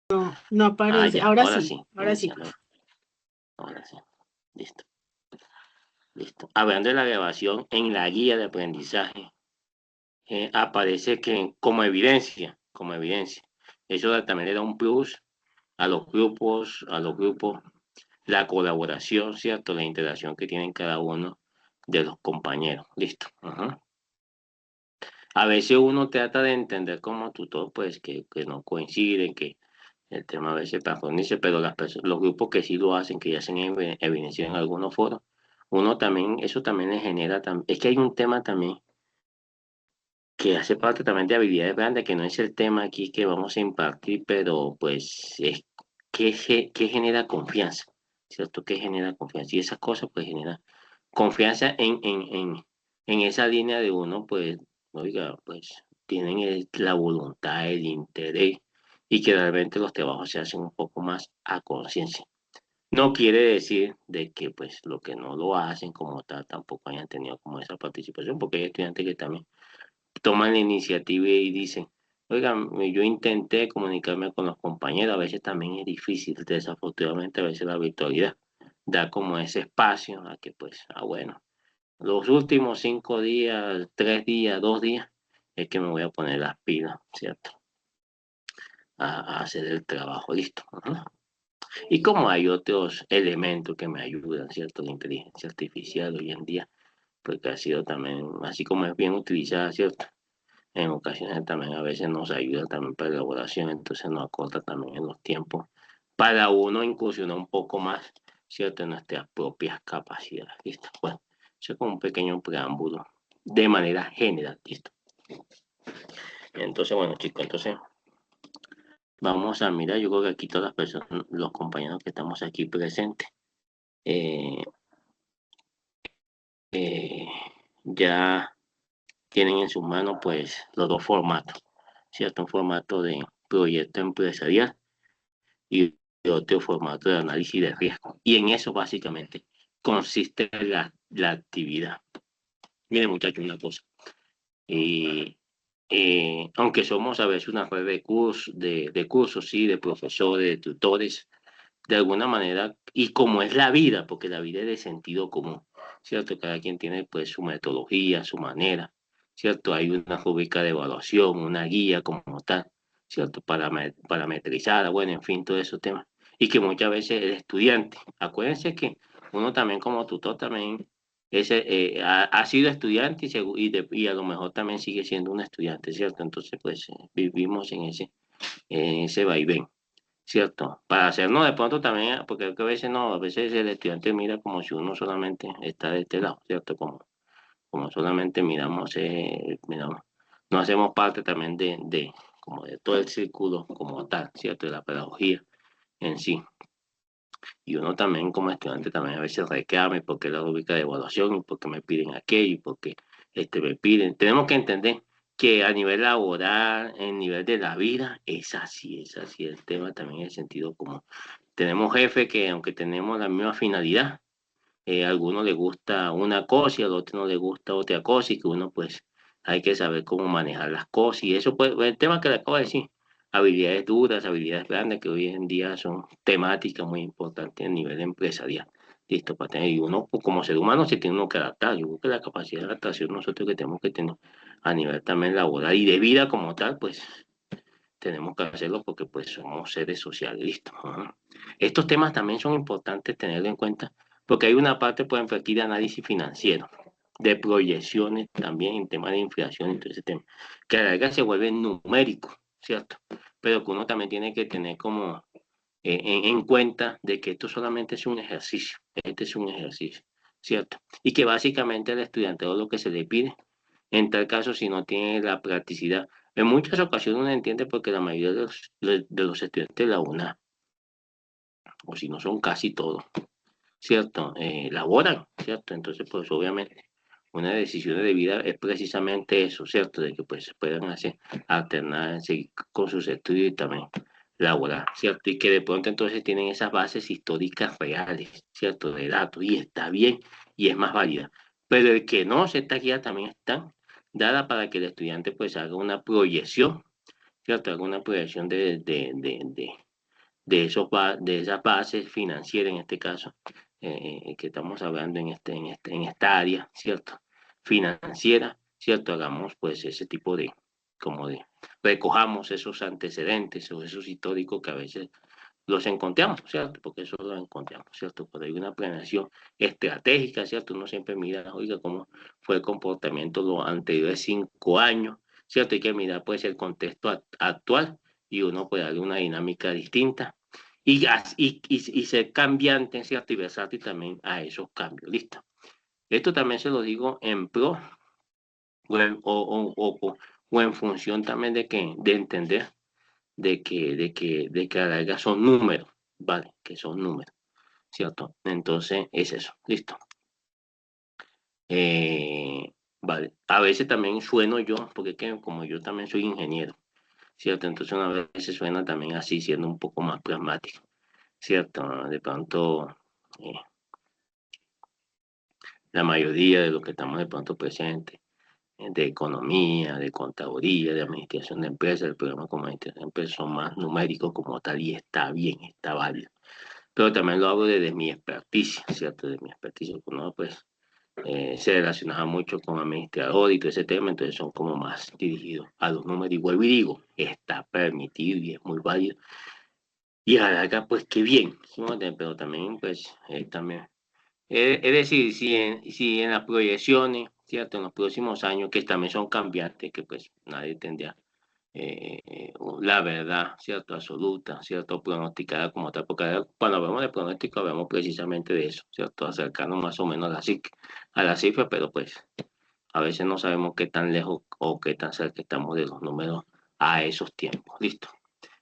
No Ah, aparece. ya, ahora sí, Ahora sí, iniciar. profe. Ahora sí. Listo, listo. Hablando de la grabación en la guía de aprendizaje, aparece que como evidencia. También le da un plus a los grupos, la colaboración, ¿cierto? La interacción que tienen cada uno de los compañeros. Listo. Ajá. A veces uno trata de entender como tutor, pues que no coinciden, que el tema a veces dice, pero los grupos que sí lo hacen, que ya se han evidenciado en algunos foros, uno también, eso también le genera, es que hay un tema también que hace parte también de habilidades grandes, que no es el tema aquí que vamos a impartir, pero pues es que genera confianza, ¿cierto? Que genera confianza. Y esas cosas pues generan confianza en esa línea de uno, pues, oiga, pues tienen la voluntad, el interés y que realmente los trabajos se hacen un poco más a conciencia. No quiere decir de que pues lo que no lo hacen como tal tampoco hayan tenido como esa participación, porque hay estudiantes que también toman la iniciativa y dicen, oigan, yo intenté comunicarme con los compañeros, a veces también es difícil, desafortunadamente a veces la virtualidad da como ese espacio a que pues, bueno, los últimos 5 días, 3 días, 2 días, es que me voy a poner las pilas, ¿cierto? A hacer el trabajo, listo. Ajá. Y como hay otros elementos que me ayudan, ¿cierto? La inteligencia artificial hoy en día, porque ha sido también, así como es bien utilizada, ¿cierto? En ocasiones también a veces nos ayuda también para la elaboración, entonces nos acorta también en los tiempos para uno incursionar un poco más, ¿cierto? En nuestras propias capacidades, ¿listo? Bueno, eso es como un pequeño preámbulo de manera general, ¿listo? Entonces, bueno, chicos, entonces vamos a mirar, yo creo que aquí todas las personas, los compañeros que estamos aquí presentes, eh, eh, ya tienen en sus manos pues los dos formatos, ¿cierto? Un formato de proyecto empresarial y otro formato de análisis de riesgo. Y en eso básicamente consiste la actividad. Miren muchachos, una cosa. Eh, Aunque somos a veces una red de cursos, sí, de profesores, de tutores, de alguna manera, y como es la vida, porque la vida es de sentido común, ¿cierto? Cada quien tiene pues su metodología, su manera, ¿cierto? Hay una rúbrica de evaluación, una guía como tal, ¿cierto? Parametrizada, bueno, en fin, todo esos temas. Y que muchas veces el estudiante, acuérdense que uno también como tutor también ha sido estudiante y a lo mejor también sigue siendo un estudiante, ¿cierto? Entonces, pues vivimos en ese vaivén. ¿Cierto? Para hacernos de pronto también, porque a veces no, a veces el estudiante mira como si uno solamente está de este lado, ¿cierto? Como solamente miramos, no hacemos parte también como de todo el círculo como tal, ¿cierto? De la pedagogía en sí. Y uno también como estudiante también a veces reclama porque la rúbrica de evaluación y porque me piden aquello y porque me piden. Tenemos que entender que a nivel laboral, en nivel de la vida, es así el tema también en el sentido común. Tenemos jefes que aunque tenemos la misma finalidad, a algunos les gusta una cosa y al otro no les gusta otra cosa y que uno pues hay que saber cómo manejar las cosas y eso pues el tema que le acabo de decir, habilidades duras, habilidades grandes que hoy en día son temáticas muy importantes a nivel empresarial. Listo, para tener, y uno pues, como ser humano se tiene uno que adaptar, yo creo que la capacidad de adaptación nosotros que tenemos que tener a nivel también laboral y de vida como tal, pues tenemos que hacerlo porque pues somos seres sociales, listo. Ajá. Estos temas también son importantes tenerlo en cuenta porque hay una parte, por ejemplo, aquí de análisis financiero, de proyecciones también en temas de inflación y todo ese tema, que a la larga se vuelve numérico, ¿cierto? Pero que uno también tiene que tener como en cuenta de que esto solamente es un ejercicio, este es un ejercicio, ¿cierto? Y que básicamente al estudiante lo que se le pide, en tal caso si no tiene la practicidad, en muchas ocasiones uno entiende porque la mayoría de los estudiantes de la UNA, o si no son casi todos, ¿cierto? Laboran, ¿cierto? Entonces, pues obviamente, una decisión de vida es precisamente eso, ¿cierto? De que pues puedan hacer, alternar, seguir con sus estudios y también laborar, ¿cierto? Y que de pronto entonces tienen esas bases históricas reales, ¿cierto? De datos, y está bien, y es más válida. Pero el que no, esta guía también está dada para que el estudiante pues haga una proyección, ¿cierto? Haga una proyección de esas bases financieras, en este caso, que estamos hablando en esta área, ¿cierto? Financiera, ¿cierto? Hagamos pues ese tipo de, como de, recojamos esos antecedentes o esos históricos que a veces los encontramos, ¿cierto? Porque eso lo encontramos, ¿cierto? Cuando hay una planeación estratégica, ¿cierto? Uno siempre mira, oiga, cómo fue el comportamiento los anteriores 5 años, ¿cierto? Hay que mirar pues el contexto actual y uno puede darle una dinámica distinta y ser cambiante, ¿cierto? Y versátil también a esos cambios, ¿listo? Esto también se lo digo en pro o en función también de entender de que a la larga son números, ¿vale? Que son números, ¿cierto? Entonces es eso, listo. Eh, vale, a veces también sueno yo, porque es que como yo también soy ingeniero, ¿cierto? Entonces a veces suena también así, siendo un poco más pragmático, ¿cierto? De pronto, eh, la mayoría de los que estamos de pronto presentes, de economía, de contaduría, de administración de empresas, el programa como administración de empresas son más numéricos como tal y está bien, está válido. Pero también lo hablo desde mi experticia, ¿cierto? De mi experticia, uno pues se relacionaba mucho con administrador y todo ese tema, entonces son como más dirigidos a los números y vuelvo y digo, está permitido y es muy válido. Y a la larga, pues qué bien, ¿sí? Pero también pues también es decir, si en las proyecciones, ¿cierto? En los próximos años, que también son cambiantes, que pues nadie tendría la verdad, ¿cierto? Absoluta, ¿cierto? Pronosticada como tal, porque cuando hablamos de pronóstico hablamos precisamente de eso, ¿cierto? Acercarnos más o menos a la cifra, pero pues a veces no sabemos qué tan lejos o qué tan cerca estamos de los números a esos tiempos, ¿listo?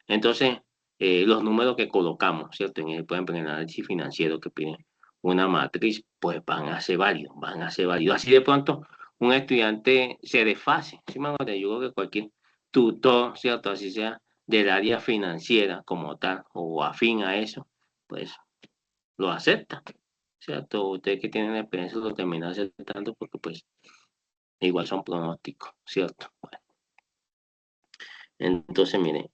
Entonces, los números que colocamos, ¿cierto? Por ejemplo, en el análisis financiero que piden una matriz, pues van a ser válidos, van a ser válidos. Así de pronto un estudiante se desfase, ¿sí me entiendes? Yo creo que cualquier tutor, ¿cierto? Así sea del área financiera como tal o afín a eso, pues lo acepta, ¿cierto? Ustedes que tienen experiencia lo terminan aceptando porque pues igual son pronósticos, ¿cierto? Bueno, entonces, miren,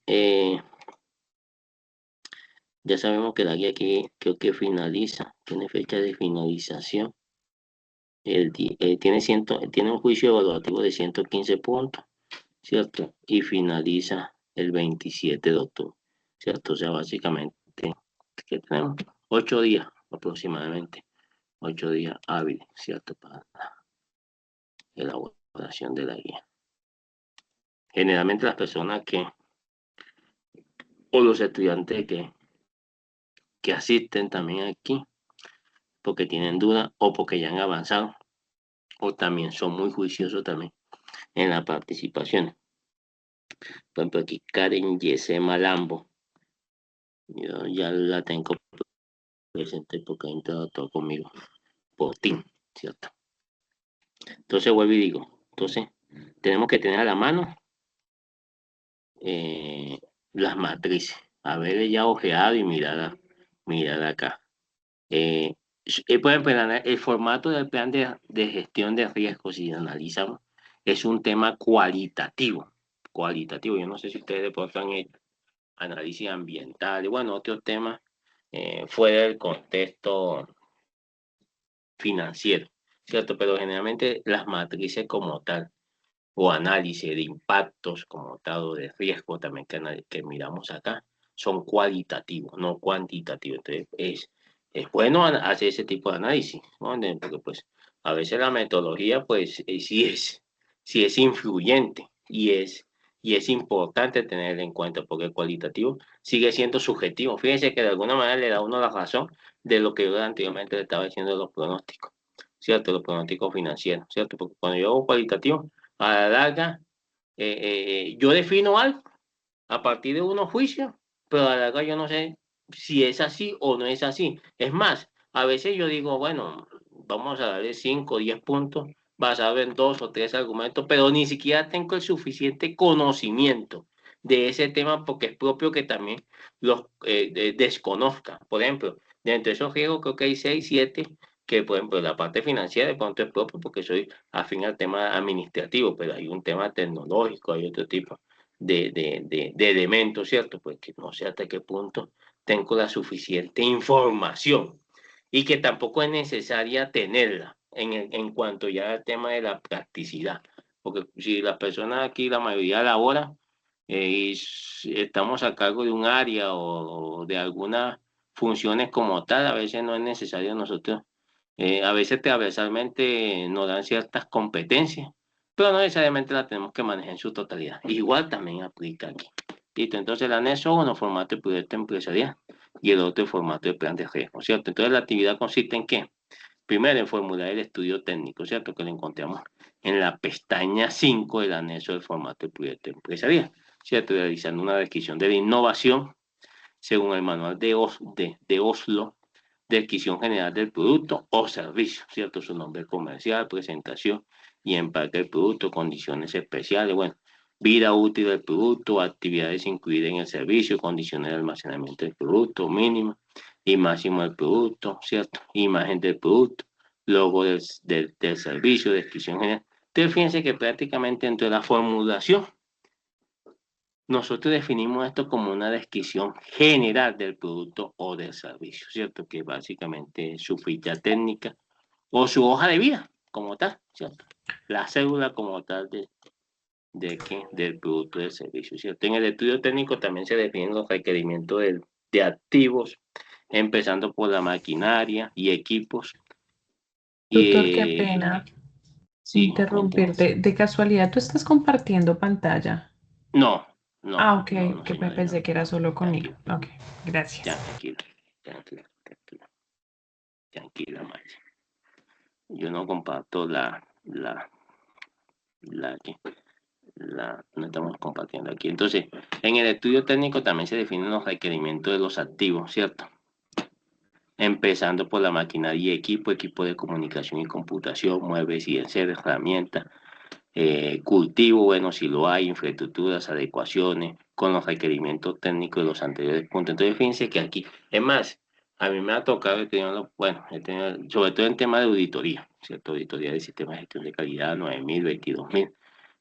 ya sabemos que la guía aquí creo que finaliza, tiene fecha de finalización. Tiene un juicio evaluativo de 115 puntos, ¿cierto? Y finaliza el 27 de octubre, ¿cierto? O sea, básicamente, que tenemos 8 días aproximadamente, 8 días hábiles, ¿cierto? Para la elaboración de la guía. Generalmente las personas o los estudiantes que asisten también aquí, porque tienen dudas o porque ya han avanzado, o también son muy juiciosos también en la participación. Por ejemplo, aquí Karen Yesema Lambo, yo ya la tengo presente porque ha interactuado conmigo por Team, ¿cierto? Entonces vuelvo y digo, entonces tenemos que tener a la mano eh, las matrices, haber ya ojeado y mirar acá. Por ejemplo, el formato del plan de gestión de riesgos, si analizamos, es un tema cualitativo. Cualitativo, yo no sé si ustedes de pronto han hecho análisis ambiental, y bueno, otros temas fuera del contexto financiero, ¿cierto? Pero generalmente las matrices como tal, o análisis de impactos como tal, o de riesgo también que miramos acá, son cualitativos, no cuantitativos. Entonces, es bueno hacer ese tipo de análisis, ¿no? Porque pues a veces la metodología pues sí es influyente y es importante tenerla en cuenta porque el cualitativo sigue siendo subjetivo. Fíjense que de alguna manera le da a uno la razón de lo que yo anteriormente le estaba diciendo de los pronósticos, ¿cierto? Los pronósticos financieros, ¿cierto? Porque cuando yo hago cualitativo, a la larga, yo defino algo a partir de unos juicios, pero a la larga yo no sé si es así o no es así. Es más, a veces yo digo, bueno, vamos a darle 5 o 10 puntos basado en 2 o 3 argumentos, pero ni siquiera tengo el suficiente conocimiento de ese tema porque es propio que también los desconozca. Por ejemplo, dentro de esos riesgos creo que hay 6, 7 que, por ejemplo, la parte financiera de pronto es propio porque soy afín al tema administrativo, pero hay un tema tecnológico, hay otro tipo de elementos, ¿cierto? Pues que no sé hasta qué punto tengo la suficiente información y que tampoco es necesaria tenerla en cuanto ya al tema de la practicidad. Porque si las personas aquí, la mayoría labora, y estamos a cargo de un área o de algunas funciones como tal, a veces no es necesario nosotros, a veces transversalmente nos dan ciertas competencias, pero no necesariamente las tenemos que manejar en su totalidad. Igual también aplica aquí. Listo, entonces el anexo uno, formato de proyecto empresarial, y el otro formato de plan de riesgo, ¿cierto? Entonces la actividad consiste en qué? Primero, en formular el estudio técnico, ¿cierto? Que lo encontramos en la pestaña 5 del anexo del formato de proyecto empresarial, ¿cierto? Realizando una descripción de la innovación según el manual de Oslo, descripción general del producto o servicio, ¿cierto? Su nombre comercial, presentación y empaque del producto, condiciones especiales, bueno, vida útil del producto, actividades incluidas en el servicio, condiciones de almacenamiento del producto, mínimo y máximo del producto, ¿cierto? Imagen del producto, logo del servicio, descripción general. Entonces, fíjense que prácticamente entre la formulación nosotros definimos esto como una descripción general del producto o del servicio, ¿cierto? Que básicamente es su ficha técnica o su hoja de vida como tal, ¿cierto? La cédula como tal del producto o del servicio, ¿cierto? En el estudio técnico también se definen los requerimientos de activos, empezando por la maquinaria y equipos. Doctor, qué Y pena sí, cuéntenos. interrumpirte. De casualidad, ¿tú estás compartiendo pantalla? No, no, Ah, ok, no, no, que me señora, pensé no. que era solo conmigo. Tranquila, Ok, gracias. tranquila, tranquila, tranquila, tranquila, Maya. Yo no comparto la, que- no estamos compartiendo aquí. Entonces, en el estudio técnico también se definen los requerimientos de los activos, ¿cierto? Empezando por la maquinaria y equipo de comunicación y computación, muebles y enseres, herramientas, cultivo, bueno, si lo hay, infraestructuras, adecuaciones, con los requerimientos técnicos de los anteriores puntos. Entonces, fíjense que aquí, es más, a mí me ha tocado, bueno, sobre todo en tema de auditoría, ¿cierto? Auditoría de sistemas de gestión de calidad, 9.000, 22.000,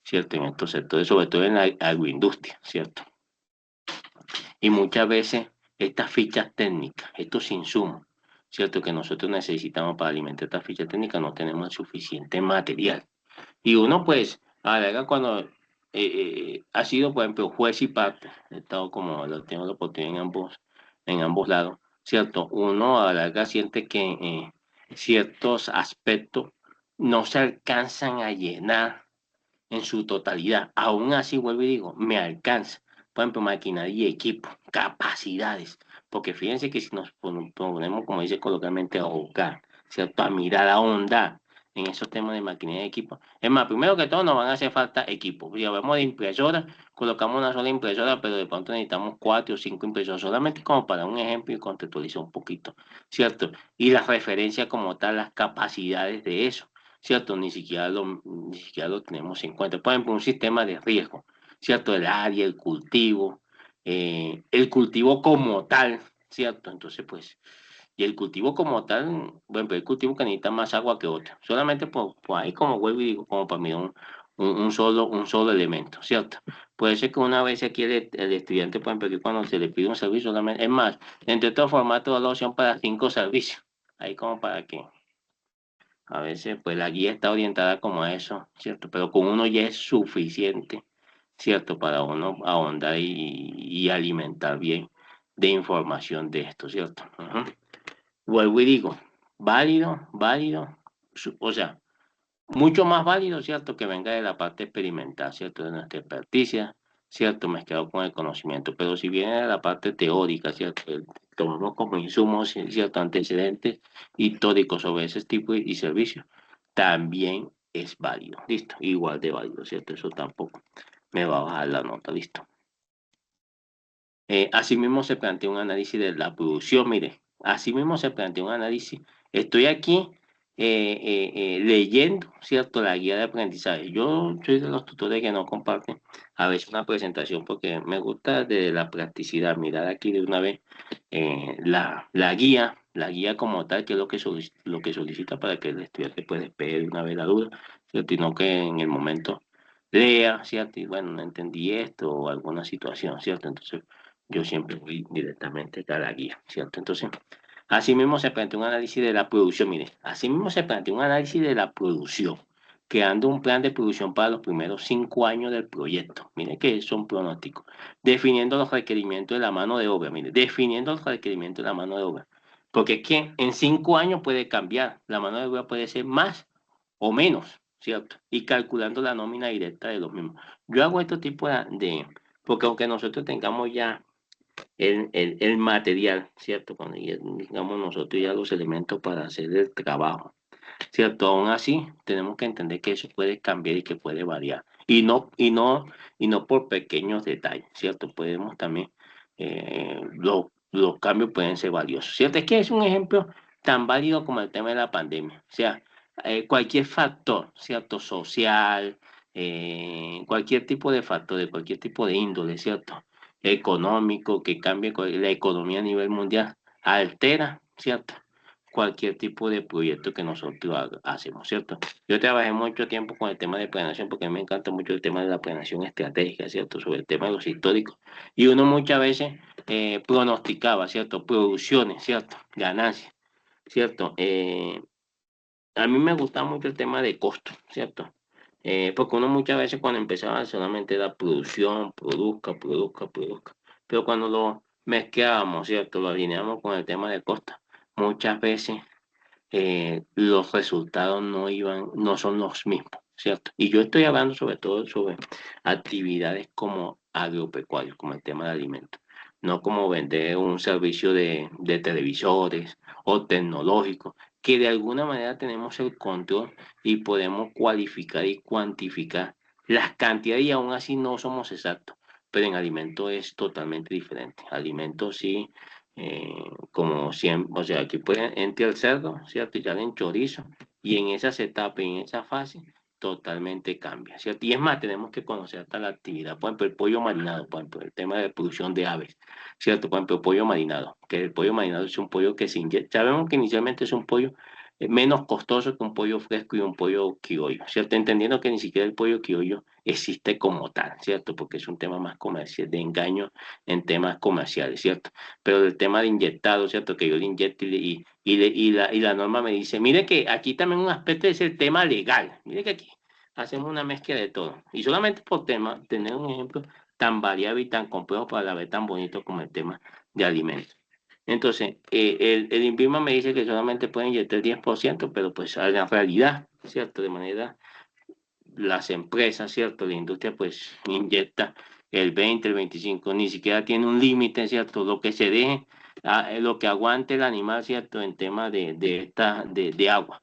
¿cierto? En estos sectores, sobre todo en la agroindustria, ¿cierto? Y muchas veces estas fichas técnicas, estos insumos, ¿cierto? Que nosotros necesitamos para alimentar estas fichas técnicas, no tenemos el suficiente material. Y uno, pues, a la larga, cuando ha sido, por ejemplo, juez y parte, he estado como, lo tengo la oportunidad en ambos lados, ¿cierto? Uno a la larga siente que ciertos aspectos no se alcanzan a llenar en su totalidad. Aún así, vuelvo y digo, me alcanza. Por ejemplo, maquinaria y equipo, capacidades. Porque fíjense que si nos ponemos, como dice coloquialmente, a buscar, ¿cierto? A mirar, a ahondar en esos temas de maquinaria y equipo. Es más, primero que todo nos van a hacer falta equipos. Ya vemos de impresora, colocamos una sola impresora, pero de pronto necesitamos 4 o 5 impresoras, solamente como para un ejemplo y contextualizar un poquito, ¿cierto? Y las referencias como tal, las capacidades de eso. ¿Cierto? Ni siquiera lo tenemos en cuenta. Por ejemplo, un sistema de riesgo, ¿cierto? El área, el cultivo como tal, ¿cierto? Entonces, pues, y el cultivo como tal, bueno, el cultivo que necesita más agua que otro, solamente por ahí como vuelvo y digo, como para mí un solo elemento, ¿cierto? Puede ser que una vez aquí el estudiante, por ejemplo, que cuando se le pide un servicio, solamente, es más, entre estos formatos da la opción para 5 servicios, ahí como para que a veces, pues la guía está orientada como a eso, ¿cierto? Pero con uno ya es suficiente, ¿cierto? Para uno ahondar y alimentar bien de información de esto, ¿cierto? Ujú. Vuelvo y digo, válido, o sea, mucho más válido, ¿cierto? Que venga de la parte experimental, ¿cierto? De nuestra experticia, ¿cierto? Mezclado con el conocimiento. Pero si viene de la parte teórica, ¿cierto? Tomamos como insumos, ¿cierto? Antecedentes históricos sobre ese tipo y servicios, también es válido, ¿listo? Igual de válido, ¿cierto? Eso tampoco me va a bajar la nota, ¿listo? Asimismo se plantea un análisis de la producción, mire, asimismo se plantea un análisis. Estoy aquí leyendo, ¿cierto? La guía de aprendizaje. Yo soy de los tutores que no comparten a veces una presentación porque me gusta de la practicidad, mirar aquí de una vez la guía como tal, que es lo que solicita para que el estudiante pueda despegue de una vez la duda, ¿cierto? Y no que en el momento lea, ¿cierto? Y bueno, no entendí esto o alguna situación, ¿cierto? Entonces, yo siempre voy directamente a la guía, ¿cierto? Entonces, asimismo se plantea un análisis de la producción, mire, asimismo se plantea un análisis de la producción, creando un plan de producción para los primeros 5 años del proyecto. Mire que son pronósticos. Definiendo los requerimientos de la mano de obra, mire, definiendo los requerimientos de la mano de obra. Porque es que en 5 años puede cambiar, la mano de obra puede ser más o menos, ¿cierto? Y calculando la nómina directa de los mismos. Yo hago este tipo porque aunque nosotros tengamos ya el material, ¿cierto? Cuando ya digamos nosotros ya los elementos para hacer el trabajo, ¿cierto? Aún así, tenemos que entender que eso puede cambiar y que puede variar. Y no por pequeños detalles, ¿cierto? Podemos también, los cambios pueden ser valiosos, ¿cierto? Es que es un ejemplo tan válido como el tema de la pandemia. O sea, cualquier factor, ¿cierto? Social, cualquier tipo de factor, de cualquier tipo de índole, ¿cierto? Económico, que cambie la economía a nivel mundial, altera, ¿cierto? Cualquier tipo de proyecto que nosotros hacemos, ¿cierto? Yo trabajé mucho tiempo con el tema de planeación porque a mí me encanta mucho el tema de la planeación estratégica, ¿cierto? Sobre el tema de los históricos. Y uno muchas veces pronosticaba, ¿cierto? Producciones, ¿cierto? Ganancias, ¿cierto? A mí me gusta mucho el tema de costo, ¿cierto? Porque uno muchas veces cuando empezaba solamente era producción, produzca. Pero cuando lo mezclábamos, ¿cierto? Lo alineamos con el tema de costo, muchas veces los resultados no son los mismos, ¿cierto? Y yo estoy hablando sobre todo sobre actividades como agropecuarios, como el tema de alimentos, no como vender un servicio de televisores o tecnológicos, que de alguna manera tenemos el control y podemos cualificar y cuantificar las cantidades y aún así no somos exactos. Pero en alimentos es totalmente diferente. Alimentos sí, como siempre, o sea, aquí puede entrar el cerdo, ¿cierto? Y ya en chorizo, y en esas etapas, en esa fase, totalmente cambia, ¿cierto? Y es más, tenemos que conocer hasta la actividad, por ejemplo, el pollo marinado, por ejemplo, el tema de producción de aves, ¿cierto? Por ejemplo, el pollo marinado, que el pollo marinado es un pollo que se inyecta, sabemos que inicialmente es un pollo menos costoso que un pollo fresco y un pollo criollo, ¿cierto? Entendiendo que ni siquiera el pollo criollo existe como tal, ¿cierto? Porque es un tema más comercial, de engaño en temas comerciales, ¿cierto? Pero el tema de inyectado, ¿cierto? Que yo le inyecto y la norma me dice, mire que aquí también un aspecto es el tema legal, mire que aquí hacemos una mezcla de todo. Y solamente por tener un ejemplo tan variable y tan complejo para la vez tan bonito como el tema de alimentos. Entonces, el INVIMA me dice que solamente pueden inyectar el 10%, pero pues en la realidad, ¿cierto? De manera, las empresas, ¿cierto? La industria pues inyecta el 20, el 25, ni siquiera tiene un límite, ¿cierto? Lo que se deje, lo que aguante el animal, ¿cierto? En tema de agua,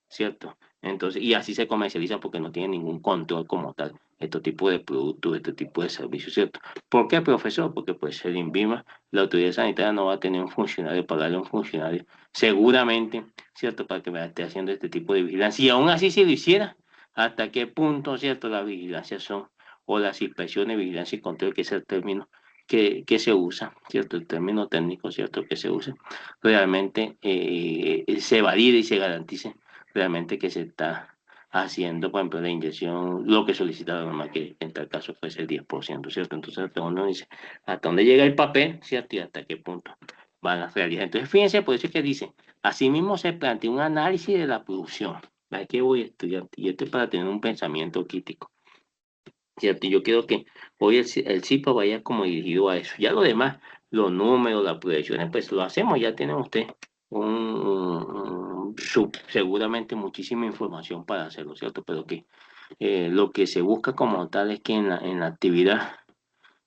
¿cierto? Entonces, y así se comercializa porque no tiene ningún control como tal, este tipo de productos, este tipo de servicios, ¿cierto? ¿Por qué, profesor? Porque pues el INVIMA, la autoridad sanitaria no va a tener un funcionario para darle a un funcionario, seguramente, ¿cierto? Para que me esté haciendo este tipo de vigilancia. Y aún así si lo hiciera, ¿hasta qué punto, ¿cierto? Las vigilancias son, o las inspecciones, vigilancia y control, que es el término que se usa, ¿cierto? El término técnico, ¿cierto? Que se usa, realmente se valide y se garantice realmente que se está haciendo, por ejemplo, la inyección, lo que solicita la norma, que en tal caso fuese el 10%, ¿cierto? Entonces uno dice, ¿hasta dónde llega el papel, ¿cierto? Y hasta qué punto va la realidad. Entonces, fíjense, por eso es que dice, asimismo se plantea un análisis de la producción. ¿A qué voy a estudiar? Y esto es para tener un pensamiento crítico, ¿cierto? Y yo quiero que hoy el CIPA vaya como dirigido a eso. Ya lo demás, los números, las proyecciones, pues lo hacemos, ya tienen usted seguramente muchísima información para hacerlo, ¿cierto? Pero que lo que se busca como tal es que en la actividad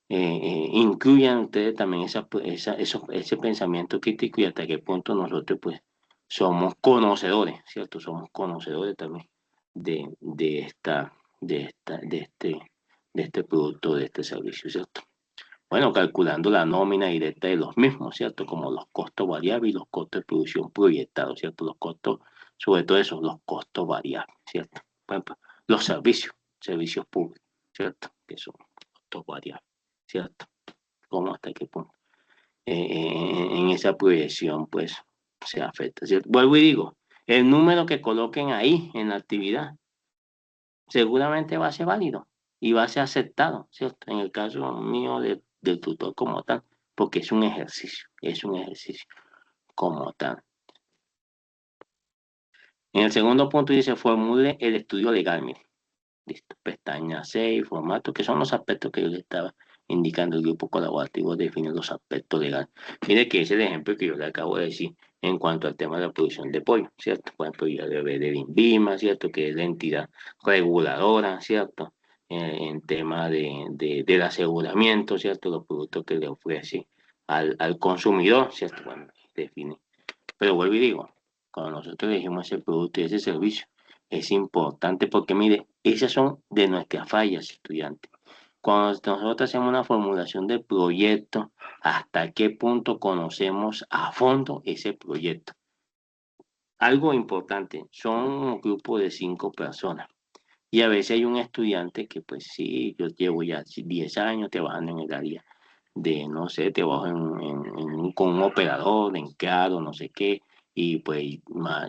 incluyan ustedes también ese pensamiento crítico y hasta qué punto nosotros pues somos conocedores, ¿cierto? Somos conocedores también de esta, de este producto, de este servicio, ¿cierto? Bueno, calculando la nómina directa de los mismos, ¿cierto? Como los costos variables y los costos de producción proyectados, ¿cierto? Los costos, sobre todo eso, los costos variables, ¿cierto? Por ejemplo, los servicios públicos, ¿cierto? Que son costos variables, ¿cierto? ¿Cómo hasta qué punto? En esa proyección, pues, se afecta, ¿cierto? Vuelvo y digo, el número que coloquen ahí en la actividad seguramente va a ser válido y va a ser aceptado, ¿cierto? En el caso mío del tutor como tal, porque es un ejercicio como tal. En el segundo punto dice, formule el estudio legal, mire. Listo, pestaña 6, formato, que son los aspectos que yo le estaba indicando. El grupo colaborativo define los aspectos legales. Mire que ese es el ejemplo que yo le acabo de decir en cuanto al tema de la producción de pollo, ¿cierto? Por ejemplo, ya debe del INVIMA, ¿cierto? Que es la entidad reguladora, ¿cierto? En tema del aseguramiento, ¿cierto? Los productos que le ofrece al consumidor, ¿cierto? Bueno, define. Pero vuelvo y digo, cuando nosotros elegimos ese producto y ese servicio, es importante porque, mire, esas son de nuestras fallas, estudiantes. Cuando nosotros hacemos una formulación de proyecto, ¿hasta qué punto conocemos a fondo ese proyecto? Algo importante, son un grupo de 5 personas. Y a veces hay un estudiante que, pues sí, yo llevo ya 10 años trabajando en el área de, no sé, trabajo con un operador, en CAD o no sé qué, y pues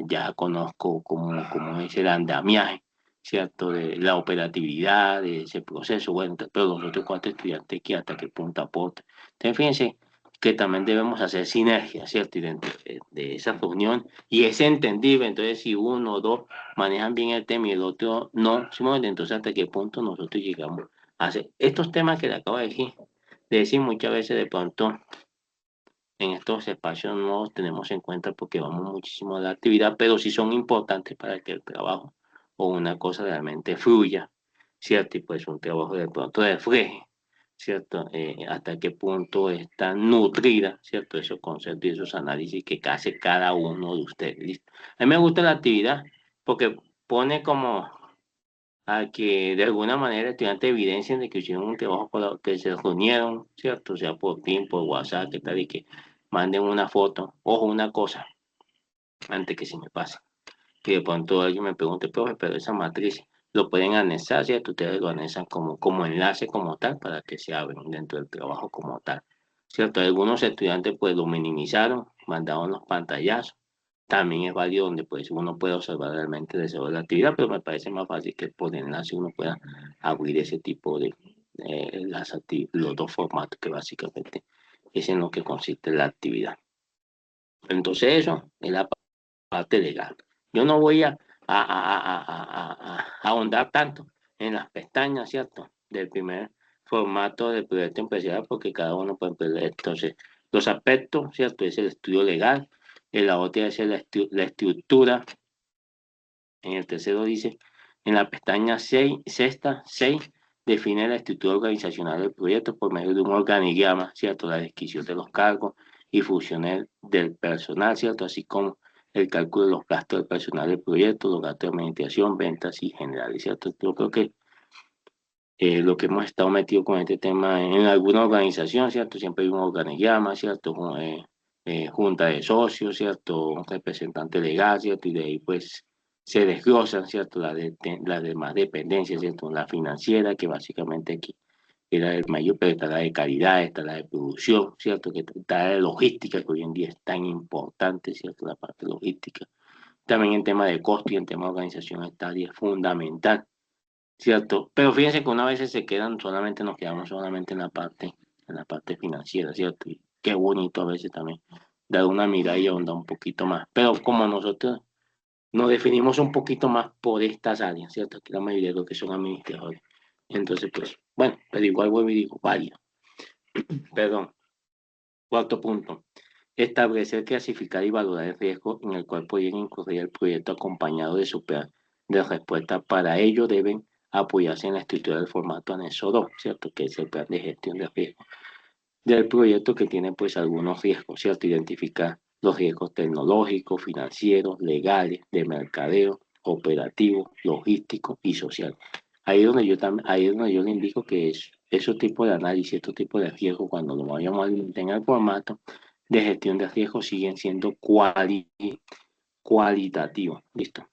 ya conozco cómo es el andamiaje, ¿cierto? De la operatividad de ese proceso, bueno, pero los otros 4 estudiantes que hasta qué punto aportan. Entonces, fíjense que también debemos hacer sinergia, ¿cierto? Y dentro de esa reunión, y es entendible, entonces si uno o dos manejan bien el tema y el otro no, simplemente entonces hasta qué punto nosotros llegamos a hacer estos temas que le acabo de decir muchas veces de pronto en estos espacios no los tenemos en cuenta porque vamos muchísimo a la actividad, pero sí son importantes para que el trabajo o una cosa realmente fluya, ¿cierto? Y pues un trabajo de pronto refleje, ¿cierto? Hasta qué punto está nutrida, ¿cierto? Esos conceptos y esos análisis que hace cada uno de ustedes, ¿listo? A mí me gusta la actividad porque pone como a que de alguna manera estudiantes evidencien de que hicieron un trabajo que se reunieron, ¿cierto? Sea por PIN, por WhatsApp, que tal y que manden una foto. Ojo, una cosa, antes que se me pase, que de pronto alguien me pregunte, profe, pero esa matriz lo pueden anexar, ¿cierto? Ustedes lo anexan como enlace como tal para que se abran dentro del trabajo como tal, ¿cierto? Algunos estudiantes pues lo minimizaron, mandaron los pantallazos, también es válido donde pues uno puede observar realmente el desarrollo de la actividad, pero me parece más fácil que por enlace uno pueda abrir ese tipo de los dos formatos que básicamente es en lo que consiste la actividad. Entonces eso es la parte legal. Yo no voy a ahondar tanto en las pestañas, ¿cierto? Del primer formato del proyecto empresarial porque cada uno puede perder. Entonces, los aspectos, ¿cierto? Es el estudio legal, en la otra es la estructura, en el tercero dice, en la pestaña 6, sexta, 6, define la estructura organizacional del proyecto por medio de un organigrama, ¿cierto? La descripción de los cargos y funciones del personal, ¿cierto? Así como el cálculo de los gastos del personal del proyecto, los gastos de administración, ventas y generales, ¿cierto? Yo creo que lo que hemos estado metido con este tema en alguna organización, ¿cierto? Siempre hay un organigrama, ¿cierto? Junta de socios, ¿cierto? Un representante legal, ¿cierto? Y de ahí pues se desglosan, ¿cierto? Las demás dependencias, ¿cierto? La financiera, que básicamente aquí era el mayor, pero está la de calidad, está la de producción, ¿cierto? Que está la de logística, que hoy en día es tan importante, ¿cierto? La parte logística. También en tema de costo y en tema de organización esta área es fundamental. ¿Cierto? Pero fíjense que una vez se quedan, solamente nos quedamos solamente en la parte financiera, ¿cierto? Y qué bonito a veces también dar una mirada y ahondar un poquito más. Pero como nosotros nos definimos un poquito más por estas áreas, ¿cierto? Aquí la mayoría de los que son administradores. Entonces, pues, bueno, pero igual vuelvo y digo, válido. Perdón. Cuarto punto. Establecer, clasificar y valorar el riesgo en el cual puede incurrir el proyecto acompañado de su plan de respuesta. Para ello deben apoyarse en la estructura del formato anexo 2, ¿cierto? Que es el plan de gestión de riesgo del proyecto que tiene pues algunos riesgos, ¿cierto? Identificar los riesgos tecnológicos, financieros, legales, de mercadeo, operativos, logísticos y sociales. Ahí es donde yo le indico que es esos tipos de análisis, estos tipos de riesgos, cuando lo vayamos a implementar en el formato de gestión de riesgos, siguen siendo cualitativos. Listo.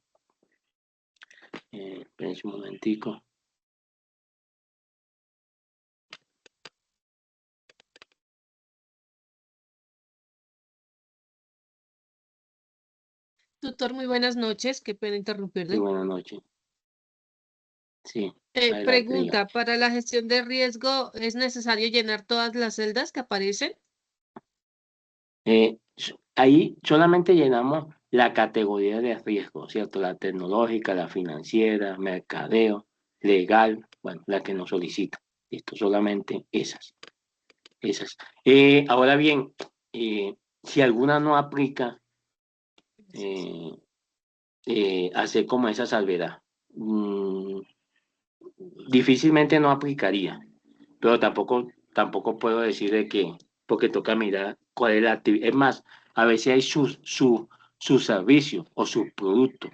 Espérense un momentico. Tutor, muy buenas noches. Qué pena Sí, interrumpirle. buenas noches. Sí. Adelante, diga. Pregunta, ¿para la gestión de riesgo es necesario llenar todas las celdas que aparecen? Ahí solamente llenamos la categoría de riesgo, ¿cierto? La tecnológica, la financiera, mercadeo, legal, bueno, la que nos solicita. Listo, solamente esas. Esas. Ahora bien, si alguna no aplica, hacer como esa salvedad. Difícilmente no aplicaría, pero tampoco puedo decir de que, porque toca mirar cuál es la actividad. Es más, a veces hay su servicio o su producto,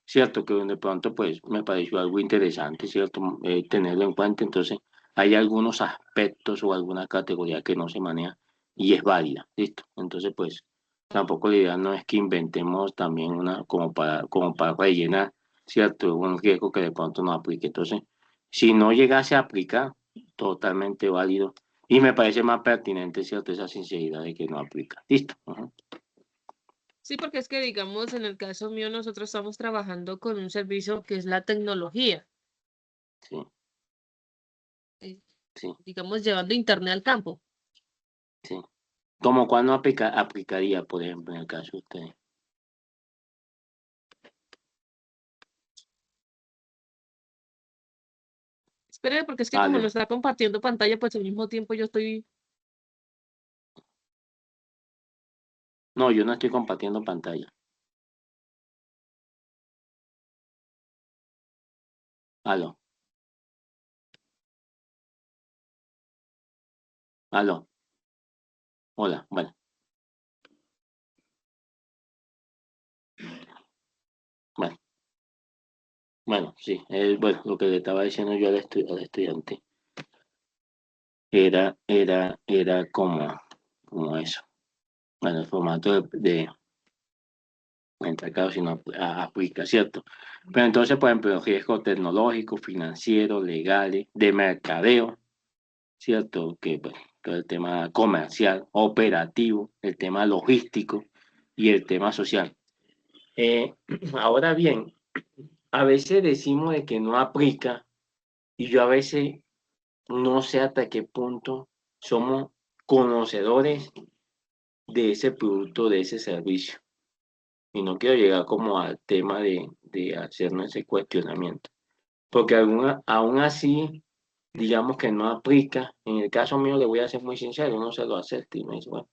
¿cierto? Que de pronto pues me pareció algo interesante, ¿cierto? Tenerlo en cuenta. Entonces, hay algunos aspectos o alguna categoría que no se maneja y es válida, ¿listo? Entonces, pues, tampoco la idea no es que inventemos también una como para rellenar, ¿cierto? Un riesgo que de pronto no aplique. Entonces, si no llegase a aplicar, totalmente válido. Y me parece más pertinente, ¿cierto? Esa sinceridad de que no aplica. Listo. Ujú. Sí, porque es que, digamos, en el caso mío, nosotros estamos trabajando con un servicio que es la tecnología, Sí, eh, sí, digamos, llevando internet al campo. sí. ¿Cómo cuál no aplicaría, por ejemplo, en el caso de usted? Espere, porque es que como no Aló. está compartiendo pantalla, pues al mismo tiempo yo estoy... No, yo no estoy compartiendo pantalla. Aló, aló. Hola, bueno, bueno, bueno, sí. Bueno, lo que le estaba diciendo yo al estudiante era como eso. Bueno, el formato en tal caso si no aplica, ¿cierto? Pero entonces, por ejemplo, riesgos tecnológicos, financieros, legales, de mercadeo, ¿cierto? Que pues, todo el tema comercial, operativo, el tema logístico y el tema social. Eh, Ahora bien, a veces decimos de que no aplica y yo a veces no sé hasta qué punto somos conocedores de ese producto, de ese servicio. Y no quiero llegar como al tema de hacernos ese cuestionamiento. Porque aún así, digamos que no aplica. En el caso mío, le voy a ser muy sincero, uno se lo acepta y me dice, bueno,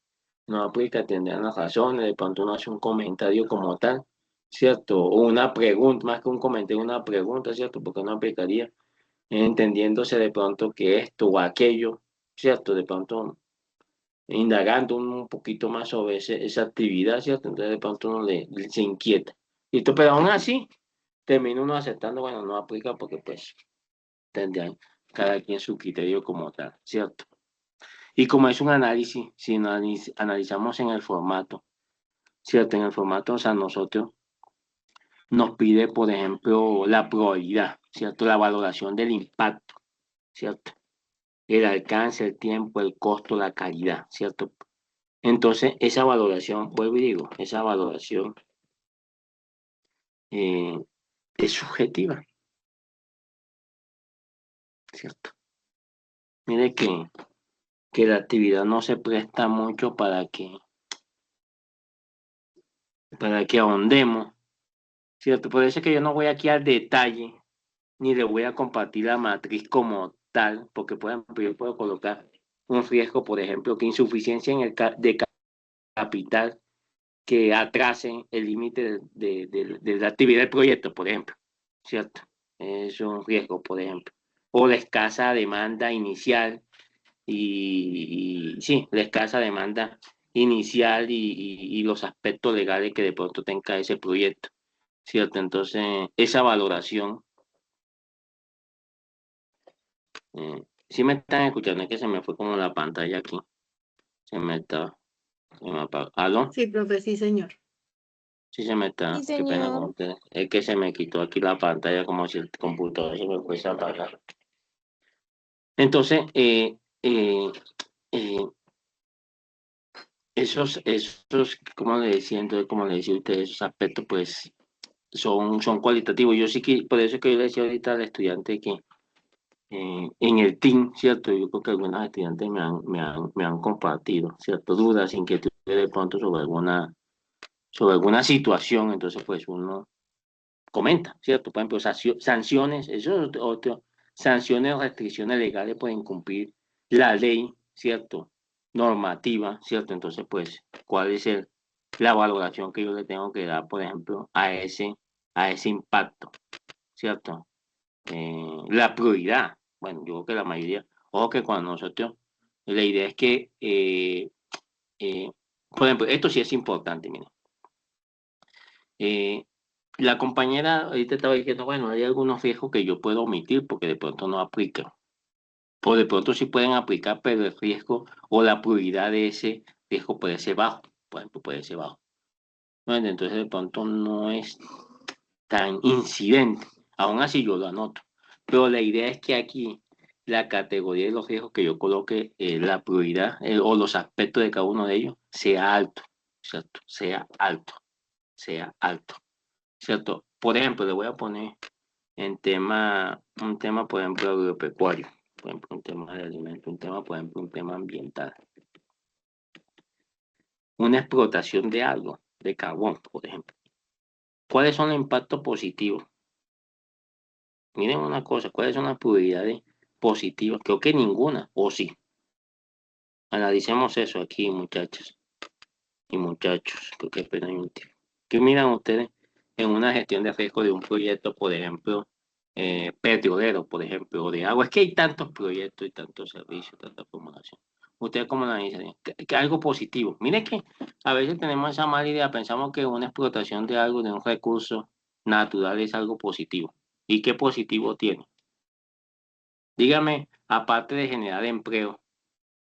no aplica, tendrán las razones, de pronto uno hace un comentario como tal, ¿cierto? O una pregunta, más que un comentario, una pregunta, ¿cierto? Porque no aplicaría, entendiéndose de pronto que esto o aquello, ¿cierto? De pronto indagando un poquito más sobre esa actividad, ¿cierto? Entonces de pronto uno se inquieta. ¿Listo? Pero aún así, termina uno aceptando, bueno, no aplica porque pues tendrán cada quien su criterio como tal, ¿cierto? Y como es un análisis, si analizamos en el formato, ¿cierto? En el formato, o sea, nosotros nos pide, por ejemplo, la probabilidad, ¿cierto? La valoración del impacto, ¿cierto? El alcance, el tiempo, el costo, la calidad, ¿cierto? Entonces, esa valoración, vuelvo y digo, esa valoración eh, es subjetiva, ¿cierto? Mire que la actividad no se presta mucho para que ahondemos, ¿cierto? Por eso es que yo no voy aquí al detalle, ni le voy a compartir la matriz como tal, porque, por ejemplo, yo puedo colocar un riesgo, por ejemplo, que insuficiencia de capital que atrasen el límite de la actividad del proyecto, por ejemplo, ¿cierto? Es un riesgo, por ejemplo. O la escasa demanda inicial y sí, la escasa demanda inicial y los aspectos legales que de pronto tenga ese proyecto, ¿cierto? Entonces, esa valoración, si me están escuchando, es que se me fue como la pantalla aquí, se me apagó. ¿Aló? Sí, profe, sí, señor. Sí, se me está, Sí, qué pena con señor. ustedes. Es que se me quitó aquí la pantalla como si el computador se me fuese a apagar. Entonces, eh, como le decía, entonces, como le decía a ustedes, esos aspectos, pues, son cualitativos. Yo sí que, por eso es que yo le decía ahorita al estudiante que en el team, ¿cierto? Yo creo que algunos estudiantes me han compartido, ¿cierto? Dudas, inquietudes de pronto sobre alguna situación, entonces pues uno comenta, ¿cierto? Por ejemplo, sanciones, eso es otro, sanciones o restricciones legales por incumplir la ley, ¿cierto? Normativa, ¿cierto? Entonces, pues, ¿cuál es la valoración que yo le tengo que dar, por ejemplo, a ese impacto, ¿cierto? La prioridad, bueno, yo creo que la mayoría, ojo que cuando nosotros, la idea es que, eh, por ejemplo, esto sí es importante, miren. La compañera ahorita estaba diciendo, bueno, hay algunos riesgos que yo puedo omitir porque de pronto no aplican. O de pronto sí pueden aplicar, pero el riesgo o la prioridad de ese riesgo puede ser bajo. Por ejemplo, puede ser bajo. Bueno, entonces de pronto no es tan incidente. Aún así yo lo anoto. Pero la idea es que aquí la categoría de los riesgos que yo coloque, la prioridad o los aspectos de cada uno de ellos, sea alto, ¿cierto? Sea alto, sea alto, ¿cierto? Por ejemplo, le voy a poner un tema, por ejemplo, agropecuario, por ejemplo, un tema de alimento, un tema, por ejemplo, un tema ambiental. Una explotación de algo, de carbón, por ejemplo. ¿Cuáles son los impactos positivos? Miren una cosa, ¿cuáles son las probabilidades positivas? Creo que ninguna, o sí. Analicemos eso aquí, muchachos y muchachos. Creo que apenas hay un tiempo. ¿Qué miran ustedes en una gestión de riesgo de un proyecto, por ejemplo, petrolero, por ejemplo, o de agua? Es que hay tantos proyectos y tantos servicios, tanta formulación. ¿Ustedes cómo la dicen? Que algo positivo. Miren que a veces tenemos esa mala idea, pensamos que una explotación de algo, de un recurso natural es algo positivo. ¿Y qué positivo tiene? Dígame, aparte de generar empleo,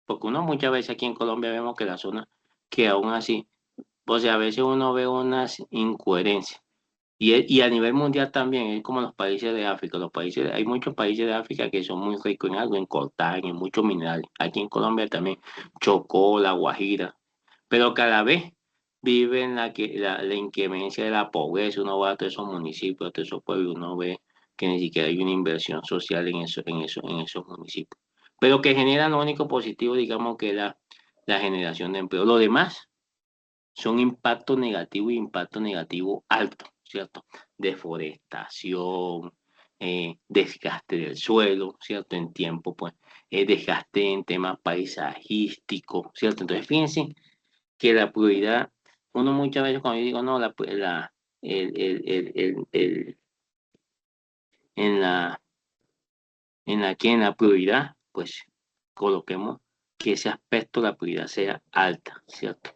porque uno muchas veces aquí en Colombia vemos que la zona, que aún así, o sea, a veces uno ve unas incoherencias. Y a nivel mundial también, es como los países de África. Hay muchos países de África que son muy ricos en algo, en coltán, en muchos minerales. Aquí en Colombia también, Chocó, La Guajira. Pero cada vez viven la inclemencia de la pobreza. Uno va a todos esos municipios, a todos esos pueblos, uno ve que ni siquiera hay una inversión social en esos municipios. Pero que generan lo único positivo, digamos, que es la generación de empleo. Lo demás son impacto negativo y impacto negativo alto, ¿cierto? Deforestación, desgaste del suelo, ¿cierto? En tiempo, pues, desgaste en temas paisajísticos, ¿cierto? Entonces, fíjense que la prioridad, uno muchas veces cuando yo digo, no, en la, en la prioridad, pues, coloquemos que ese aspecto, la prioridad sea alta, ¿cierto?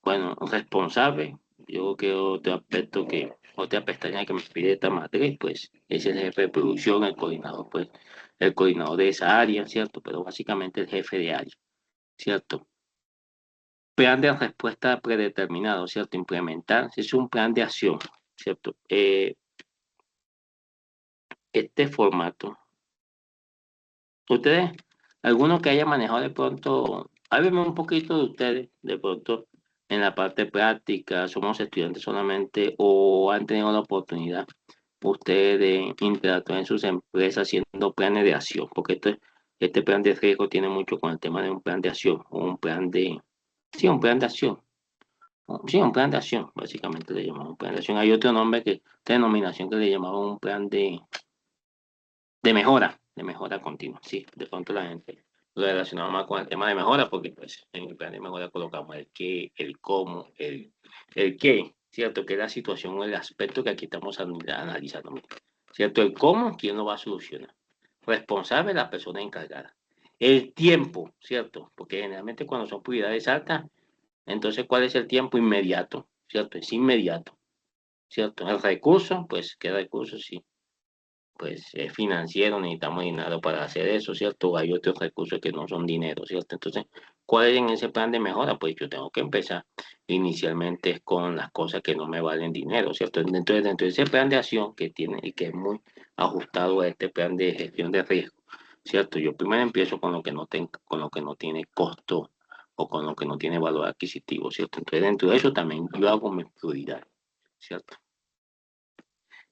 Bueno, responsable, yo creo que otra pestaña que me pide esta matriz, pues es el jefe de producción, el coordinador, pues el coordinador de esa área, ¿cierto? Pero básicamente el jefe de área, ¿cierto? Plan de respuesta predeterminado, ¿cierto? Implementar, es un plan de acción, ¿cierto? Este formato, ustedes, alguno que haya manejado de pronto, háblenme un poquito de ustedes, de pronto en la parte práctica, somos estudiantes solamente o han tenido la oportunidad ustedes de interactuar en sus empresas haciendo planes de acción, porque este plan de riesgo tiene mucho con el tema de un plan de acción o un plan de, sí, un plan de acción. Sí, un plan de acción, básicamente le llamamos un plan de acción. Hay otro nombre otra denominación que le llamamos un plan de mejora continua. Sí, de pronto la gente lo relacionamos más con el tema de mejora, porque pues en el plan de mejora colocamos el qué, el cómo, el qué, ¿cierto? Que es la situación o el aspecto que aquí estamos analizando, ¿cierto? El cómo, ¿quién lo va a solucionar? Responsable, la persona encargada. El tiempo, ¿cierto? Porque generalmente cuando son prioridades altas, entonces, ¿cuál es el tiempo inmediato? ¿Cierto? Es inmediato, ¿cierto? El recurso, pues, ¿qué recurso? Sí, pues es financiero, necesitamos dinero para hacer eso, ¿cierto? Hay otros recursos que no son dinero, ¿cierto? Entonces, ¿cuál es en ese plan de mejora? Pues yo tengo que empezar inicialmente con las cosas que no me valen dinero, ¿cierto? Entonces, dentro de ese plan de acción que tiene y que es muy ajustado a este plan de gestión de riesgo, ¿cierto? Yo primero empiezo con lo que con lo que no tiene costo o con lo que no tiene valor adquisitivo, ¿cierto? Entonces, dentro de eso también yo hago mi prioridad, ¿cierto?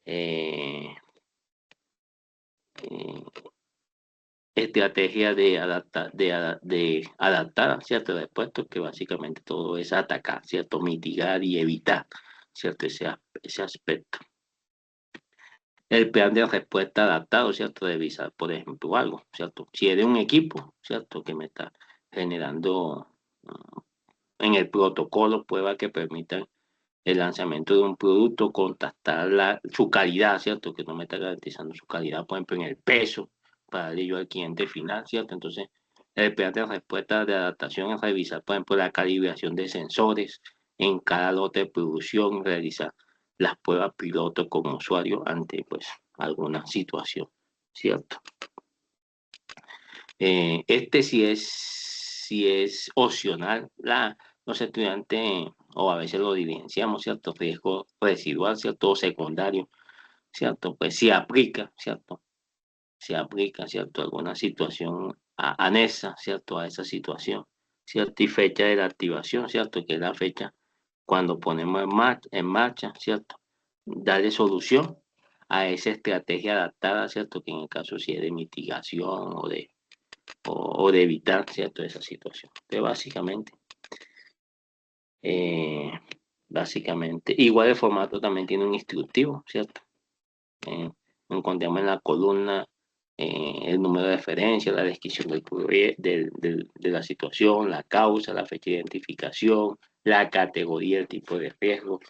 Eh, estrategia de adaptar, ¿cierto? Respuesta, que básicamente todo es atacar, ¿cierto? Mitigar y evitar, ¿cierto? Ese aspecto. El plan de respuesta adaptado, ¿cierto? Revisar, por ejemplo, algo, ¿cierto? Si es de un equipo, ¿cierto? Que me está generando en el protocolo pruebas que permitan el lanzamiento de un producto, contactar su calidad, ¿cierto? Que no me está garantizando su calidad, por ejemplo, en el peso, para darle yo al cliente final, ¿cierto? Entonces, el plan de respuesta de adaptación es revisar, por ejemplo, la calibración de sensores en cada lote de producción, realizar las pruebas piloto con usuario ante, pues, alguna situación, ¿cierto? Este sí es opcional. Los estudiantes, o a veces lo diligenciamos, ¿cierto? Riesgo residual, ¿cierto? O secundario, ¿cierto? Pues sí aplica, ¿cierto? Se aplica, ¿cierto? Alguna situación anexa, ¿cierto? A esa situación, ¿cierto? Y fecha de la activación, ¿cierto? Que es la fecha cuando ponemos en marcha, ¿cierto? Darle solución a esa estrategia adaptada, ¿cierto? Que en el caso sí es de mitigación o de evitar, ¿cierto? Esa situación. Pero básicamente, igual el formato también tiene un instructivo, ¿cierto? Encontramos en la columna el número de referencia, la descripción de la situación, la causa, la fecha de identificación, la categoría, el tipo de riesgo,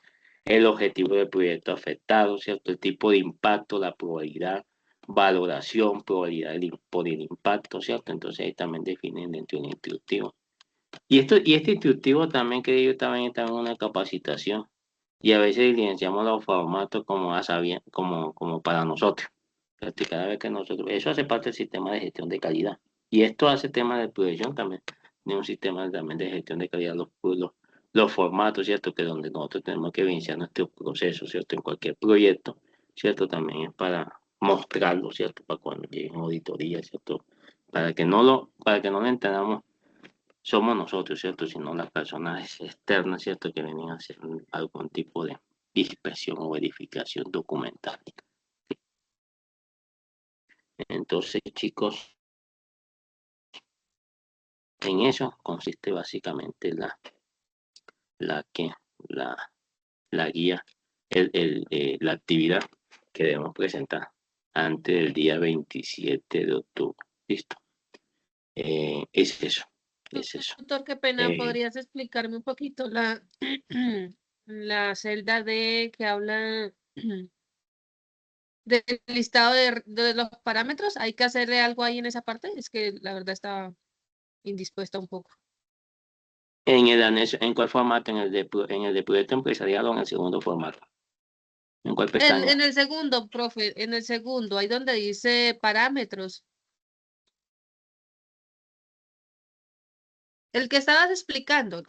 el objetivo del proyecto afectado, ¿cierto? El tipo de impacto, la probabilidad, valoración, probabilidad por el impacto, ¿cierto? Entonces ahí también definen dentro del instructivo. Y este instructivo también que yo también está en una capacitación y a veces diligenciamos los formatos como para nosotros. ¿Cierto? Y cada vez que nosotros, eso hace parte del sistema de gestión de calidad. Y esto hace tema de producción también, de un sistema también de gestión de calidad, los formatos, ¿cierto? Que donde nosotros tenemos que iniciar nuestro proceso, ¿cierto? En cualquier proyecto, ¿cierto? También es para mostrarlo, ¿cierto? Para cuando lleguen auditorías, ¿cierto? Para que no lo entendamos somos nosotros, ¿cierto? Sino las personas externas, ¿cierto? Que venían a hacer algún tipo de inspección o verificación documental. Entonces, chicos, en eso consiste básicamente la guía, la actividad que debemos presentar antes del día 27 de octubre. ¿Listo? Es eso. Doctor, qué pena, ¿podrías explicarme un poquito la celda D que habla del listado de los parámetros? ¿Hay que hacerle algo ahí en esa parte? Es que la verdad estaba indispuesta un poco. En el anexo, ¿en cuál formato? ¿En el de proyecto empresarial o en el segundo formato? ¿En cuál pestaña? En el segundo, profe, en el segundo, ahí donde dice parámetros. El que estabas explicando.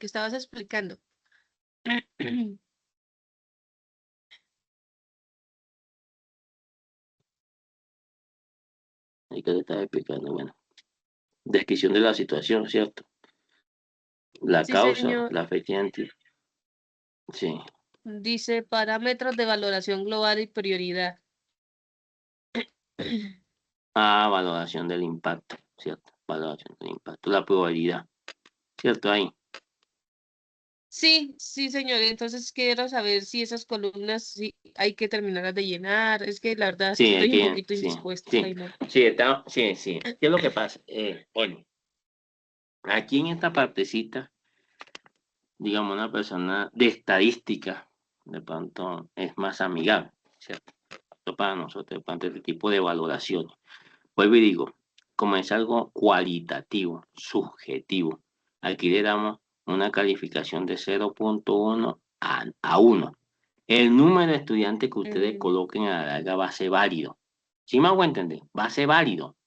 Ahí que te estaba explicando, bueno. Descripción de la situación, ¿cierto? La Sí, causa, señor. la fecha sí. Dice parámetros de valoración global y prioridad. Valoración del impacto, ¿cierto? Valoración del impacto, la probabilidad, ¿cierto? Ahí. Sí, sí, señor. Entonces quiero saber si esas columnas sí hay que terminarlas de llenar. Es que la verdad Sí, estoy un poquito sí, indispuesta. sí. Ay, no. Sí. ¿Qué es lo que pasa? Bueno, aquí en esta partecita, digamos, una persona de estadística, de pronto es más amigable, ¿cierto? Para nosotros, de pronto, este tipo de valoración. Vuelvo y digo, como es algo cualitativo, subjetivo, aquí le damos una calificación de 0.1 a 1. El número de estudiantes que ustedes coloquen a la larga va a ser válido. ¿Sí me hago entender? Va a ser válido.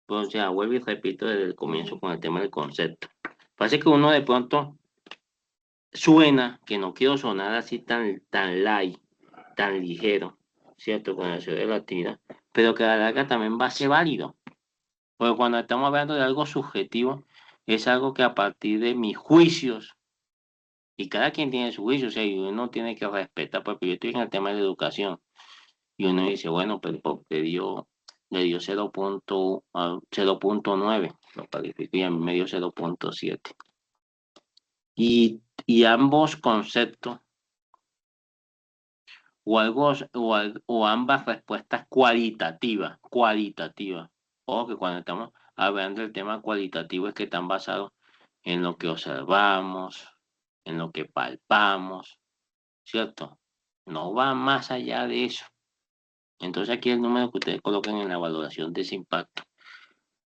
Pues, o sea, vuelvo y repito desde el comienzo con el tema del concepto. Parece que uno de pronto suena, que no quiero sonar así tan light, tan ligero, ¿cierto? Con el ciudad de la actividad, pero que a la larga también va a ser válido. Porque cuando estamos hablando de algo subjetivo, es algo que a partir de mis juicios, y cada quien tiene su juicio, o sea, y uno tiene que respetar, porque yo estoy en el tema de la educación, y uno dice, bueno, pero porque le dio 0.9, lo calificó y a mí me dio 0.7. Y ambos conceptos o ambas respuestas cualitativas. Ojo que cuando estamos hablando del tema cualitativo es que están basados en lo que observamos, en lo que palpamos, ¿cierto? No va más allá de eso. Entonces aquí el número que ustedes colocan en la valoración de ese impacto.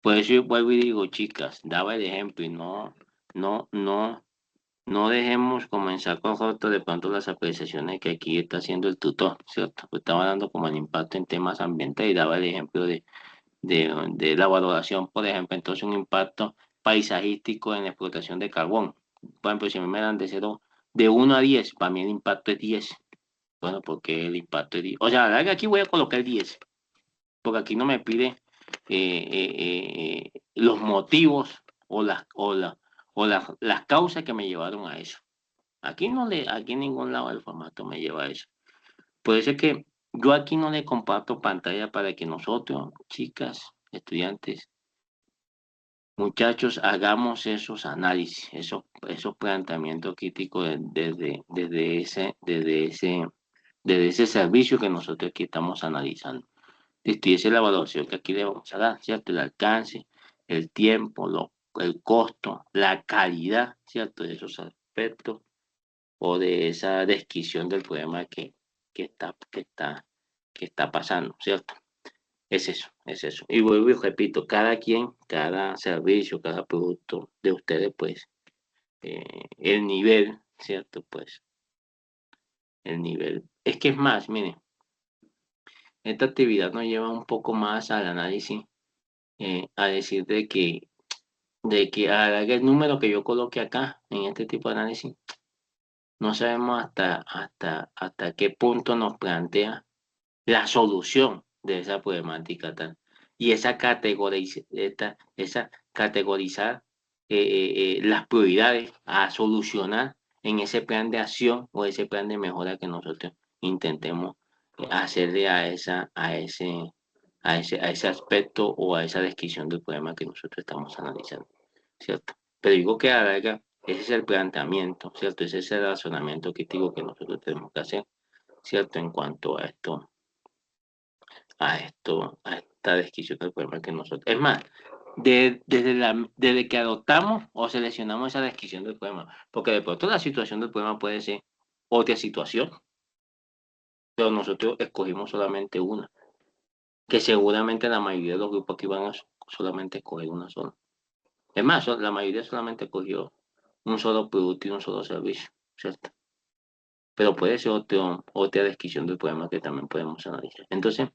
Por eso yo vuelvo y digo, chicas, daba el ejemplo y no dejemos comenzar con roto de pronto las apreciaciones que aquí está haciendo el tutor, ¿cierto? Pues estaba dando como el impacto en temas ambientales y daba el ejemplo de la valoración, por ejemplo, entonces un impacto paisajístico en la explotación de carbón. Por ejemplo, si a mí me dan de 1 a 10, para mí el impacto es 10. Bueno, porque el impacto es 10. O sea, la verdad que aquí voy a colocar 10, porque aquí no me pide los motivos o las causas que me llevaron a eso. Aquí en ningún lado del formato me lleva a eso. Puede ser que yo aquí no le comparto pantalla para que nosotros, chicas, estudiantes, muchachos, hagamos esos análisis, esos planteamientos críticos desde ese servicio que nosotros aquí estamos analizando. Esa es la evaluación que aquí le vamos a dar, ¿cierto? El alcance, el tiempo, el costo, la calidad, ¿cierto? De esos aspectos o de esa descripción del problema que está pasando, ¿cierto? Es eso. Y vuelvo y repito, cada servicio, cada producto de ustedes, pues, el nivel, ¿cierto? Pues, el nivel. Es que es más, miren, esta actividad nos lleva un poco más al análisis, a decir de que el número que yo coloque acá en este tipo de análisis, no sabemos hasta qué punto nos plantea la solución de esa problemática tal. Y esa categorizar las prioridades a solucionar en ese plan de acción o ese plan de mejora que nosotros intentemos hacerle a ese aspecto o a esa descripción del problema que nosotros estamos analizando, ¿cierto? Pero digo que a la larga, ese es el planteamiento, ¿cierto? Ese es el razonamiento crítico que nosotros tenemos que hacer, ¿cierto? En cuanto a esta descripción del problema que nosotros... Es más, desde que adoptamos o seleccionamos esa descripción del problema, porque de pronto la situación del problema puede ser otra situación, pero nosotros escogimos solamente una, que seguramente la mayoría de los grupos aquí van a solamente escoger una sola. Es más, la mayoría solamente escogió un solo producto y un solo servicio, ¿cierto? Pero puede ser otra descripción del problema que también podemos analizar. Entonces,